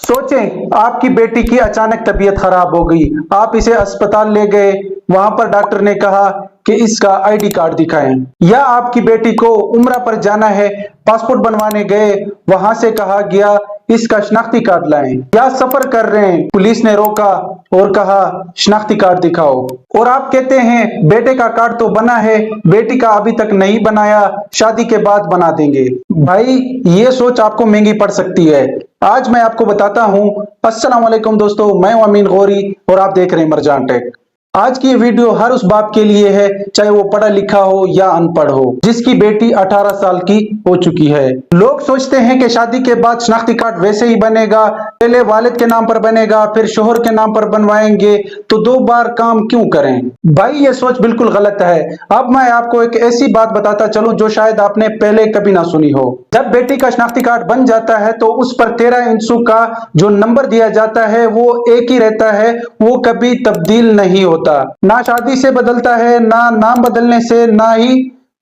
सोचें, आपकी बेटी की अचानक तबीयत खराब हो गई, आप इसे अस्पताल ले गए, वहां पर डॉक्टर ने कहा कि इसका आईडी कार्ड दिखाएं। या आपकी बेटी को उम्रा पर जाना है, पासपोर्ट बनवाने गए, वहां से कहा गया इसका शनाख्ती कार्ड लाएं। या सफर कर रहे हैं, पुलिस ने रोका और कहा शनाख्ती कार्ड दिखाओ, और आप कहते हैं बेटे का कार्ड तो बना है, बेटी का अभी तक नहीं बनाया, शादी के बाद बना देंगे। भाई, ये सोच आपको महंगी पड़ सकती है। आज मैं आपको बताता हूं। अस्सलाम वालेकुम दोस्तों, मैं हूं अमीन गौरी और आप देख रहे हैं मरजान टेक। आज की ये वीडियो हर उस बाप के लिए है, चाहे वो पढ़ा लिखा हो या अनपढ़ हो, जिसकी बेटी 18 साल की हो चुकी है। लोग सोचते हैं कि शादी के बाद शनाख्ती कार्ड वैसे ही बनेगा, पहले वालिद के नाम पर बनेगा, फिर शोहर के नाम पर बनवाएंगे, तो 2 बार काम क्यों करें। भाई, ये सोच बिल्कुल गलत है। अब मैं आपको एक ऐसी बात बताता चलूं जो शायद आपने पहले कभी ना सुनी हो। जब बेटी का शनाख्ती कार्ड बन जाता है तो उस पर 13 इंचों का जो नंबर दिया जाता है वो एक ही रहता है, वो कभी तब्दील नहीं होता। ना शादी से बदलता है, ना नाम बदलने से, ना ही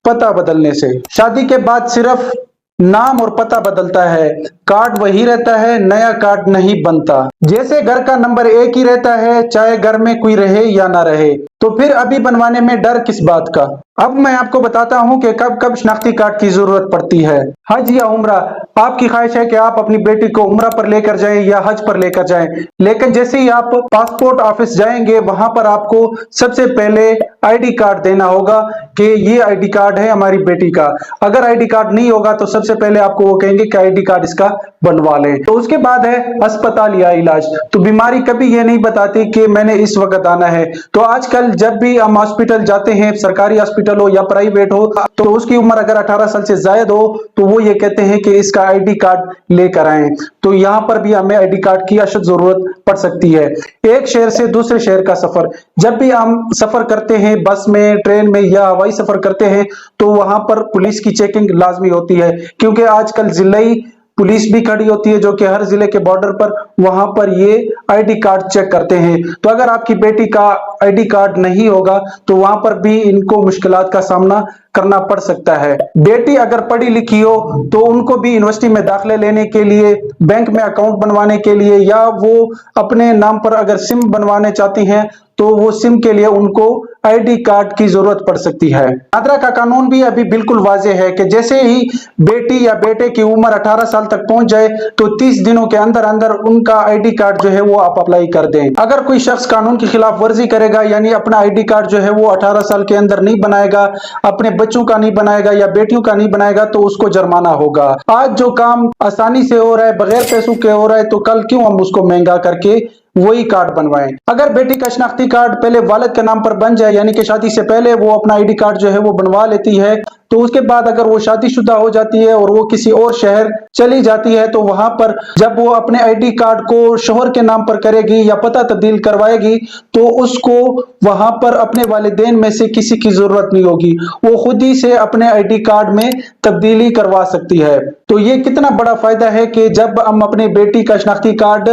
पता बदलने से। शादी के बाद सिर्फ नाम और पता बदलता है, कार्ड वही रहता है, नया कार्ड नहीं बनता। जैसे घर का नंबर एक ही रहता है, चाहे घर में कोई रहे या ना रहे, तो फिर अभी बनवाने में डर किस बात का। अब मैं आपको बताता हूं कि कब कब शनाख्ती कार्ड की जरूरत पड़ती है। हज या उम्रा, आपकी ख्वाहिश है कि आप अपनी बेटी को उम्रा पर लेकर जाएं या हज पर लेकर जाएं, लेकिन जैसे ही आप पासपोर्ट ऑफिस जाएंगे, वहां पर आपको सबसे पहले आईडी कार्ड देना होगा कि ये आईडी कार्ड है हमारी बेटी का। अगर आईडी कार्ड नहीं होगा तो सबसे पहले आपको वो कहेंगे कि आईडी कार्ड इसका बनवा लें। तो उसके बाद है अस्पताल या इलाज। तो बीमारी कभी ये नहीं बताती कि मैंने इस वक्त आना है। तो आजकल जब भी हम हॉस्पिटल जाते हैं, सरकारी हॉस्पिटल हो या प्राइवेट हो, तो उसकी उम्र अगर 18 साल से ज्यादा हो तो वो ये कहते हैं कि इसका आईडी कार्ड लेकर आएं। तो यहाँ पर भी हमें आईडी कार्ड की अशद जरूरत पड़ सकती है। एक शहर से दूसरे शहर का सफर, जब भी हम सफर करते हैं, बस में, ट्रेन में या हवाई सफर करते हैं, तो वहां पर पुलिस की चेकिंग लाजमी होती है, क्योंकि आजकल जिलाई पुलिस भी खड़ी होती है जो कि हर जिले के बॉर्डर पर वहां पर ये आईडी कार्ड चेक करते हैं। तो अगर आपकी बेटी का आईडी कार्ड नहीं होगा तो वहां पर भी इनको मुश्किलात का सामना करना पड़ सकता है। बेटी अगर पढ़ी लिखी हो तो उनको भी यूनिवर्सिटी में दाखिले लेने के लिए, बैंक में अकाउंट बनवाने के लिए, या वो अपने नाम पर अगर सिम बनवाने चाहती हैं तो वो सिम के लिए उनको आईडी कार्ड की जरूरत पड़ सकती है। नादरा का कानून भी अभी बिल्कुल वाज़ेह है कि जैसे ही बेटी या बेटे की उम्र 18 साल तक पहुंच जाए तो 30 दिनों के अंदर अंदर उनका आईडी कार्ड जो है वो आप अप्लाई कर दें। अगर कोई शख्स कानून की खिलाफ वर्जी करेगा, यानी अपना आईडी कार्ड जो है वो 18 साल के अंदर नहीं बनाएगा, अपने बच्चों का नहीं बनाएगा या बेटियों का नहीं बनाएगा, तो उसको जुर्माना होगा। आज जो काम आसानी से हो रहा है, बगैर पैसों के हो रहा है, तो कल क्यों हम उसको महंगा करके वही कार्ड बनवाएं। अगर बेटी का शनाख्ती कार्ड पहले वालिद के नाम पर बन जाए, यानी कि शादी से पहले वो अपना आईडी कार्ड जो है वो बनवा लेती है, तो उसके बाद अगर वो शादीशुदा हो जाती है और वो किसी और शहर चली जाती है, तो वहां पर जब वो अपने आईडी कार्ड को शोहर के नाम पर करेगी या पता तब्दील करवाएगी, तो उसको वहां पर अपने वालिदैन में से किसी की जरूरत नहीं होगी, वो खुद ही से अपने आईडी कार्ड में तब्दीली करवा सकती है। तो ये कितना बड़ा फायदा है कि जब हम अपनी बेटी का शनाख्ती कार्ड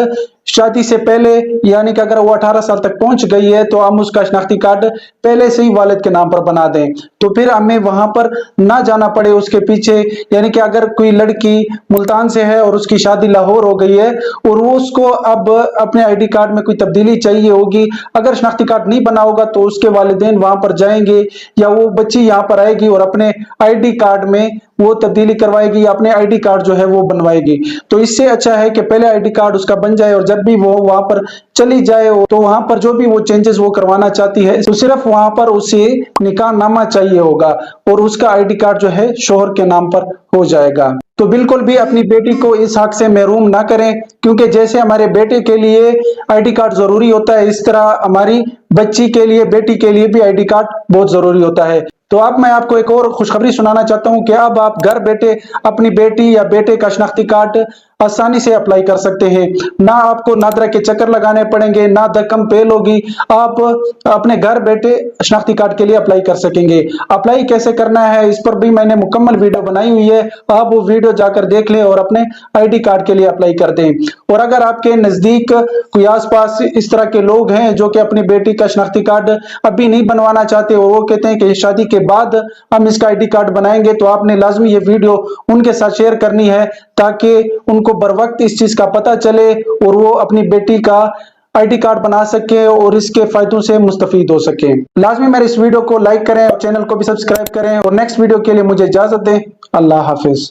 शादी से पहले, यानी कि अगर वो 18 साल तक पहुंच गई है, तो हम उसका शनाख्ती कार्ड पहले से ही वालिद के नाम पर बना दें, तो फिर हमें वहां पर ना जाना पड़े उसके पीछे। यानी कि अगर कोई लड़की मुल्तान से है और उसकी शादी लाहौर हो गई है और वो उसको अब अपने आईडी कार्ड में कोई तब्दीली चाहिए होगी, अगर शनाख्ती कार्ड नहीं बना होगा तो उसके वालिदैन वहां पर जाएंगे या वो बच्ची यहाँ पर आएगी और अपने आईडी कार्ड में वो तब्दीली करवाएगी, अपने आईडी कार्ड जो है वो बनवाएगी। तो इससे अच्छा है कि पहले आईडी कार्ड उसका बन जाए और जब भी वो वहां पर चली जाए तो वहां पर जो भी वो चेंजेस वो करवाना चाहती है, तो सिर्फ वहां पर उसे निकाहनामा चाहिए होगा और उसका आईडी कार्ड जो है शोहर के नाम पर हो जाएगा। तो बिल्कुल भी अपनी बेटी को इस हक से महरूम ना करें, क्योंकि जैसे हमारे बेटे के लिए आईडी कार्ड जरूरी होता है, इस तरह हमारी बच्ची के लिए, बेटी के लिए भी आईडी कार्ड बहुत जरूरी होता है। तो अब मैं आपको एक और खुशखबरी सुनाना चाहता हूं कि अब आप घर बैठे अपनी बेटी या बेटे का शनाख्ती कार्ड आसानी से अप्लाई कर सकते हैं। ना आपको नादरा के चक्कर लगाने पड़ेंगे, ना धक्कम पेल होगी, आप अपने घर बैठे शनाख्ती कार्ड के लिए अप्लाई कर सकेंगे। अप्लाई कैसे करना है इस पर भी मैंने मुकम्मल वीडियो बनाई हुई है, आप वो वीडियो जाकर देख लें और अपने आईडी कार्ड के लिए अप्लाई कर दें। और अगर आपके नजदीक कोई आसपास इस तरह के लोग हैं जो कि अपनी बेटी का शनाख्ती कार्ड अभी नहीं बनवाना चाहते और वो कहते हैं कि शादी के बाद हम इसका आईडी कार्ड बनाएंगे, तो आपने लाजमी ये वीडियो उनके साथ शेयर करनी है ताकि उनको बर वक्त इस चीज का पता चले और वो अपनी बेटी का आईडी कार्ड बना सके और इसके फायदों से मुस्तफीद हो सके। लाजमी मेरे इस वीडियो को लाइक करें और चैनल को भी सब्सक्राइब करें और नेक्स्ट वीडियो के लिए मुझे इजाजत दें। अल्लाह हाफिज।